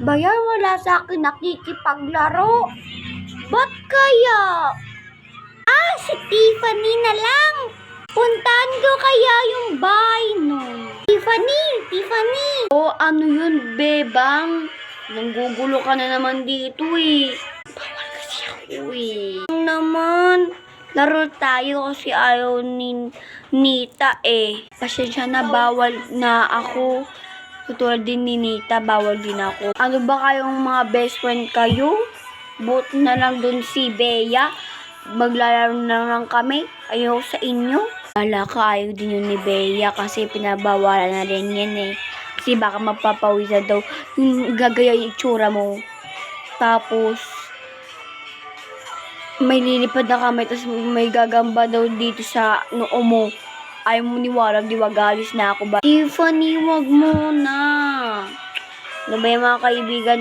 Bayan wala sa akin nakikipaglaro. Ba't kaya? Si Tiffany na lang. Puntahan ko kaya yung bahay nun. Tiffany! Ano yun, bebang? Nanggugulo ka na naman dito eh. Bawal kasi ako eh. Naman, laro tayo kasi ayaw ni Nita eh. Pasensya na, bawal na ako. Tutulad din ni Nita, bawal din ako. Ano ba kayong mga best friend kayo? Buti na lang dun si Bea. Maglalaro na lang kami. Ayaw sa inyo. Wala ka, ayaw din yun ni Bea kasi pinabawalan na rin yan eh. Kasi baka mapapawisan daw yung gagaya yung itsura mo. Tapos, may lilipad na kami, tapos may gagamba daw dito sa noo mo. Ayaw mo niwalag, diwagalis na ako ba? Tiffany, wag mo na. Ano ba yung mga kaibigan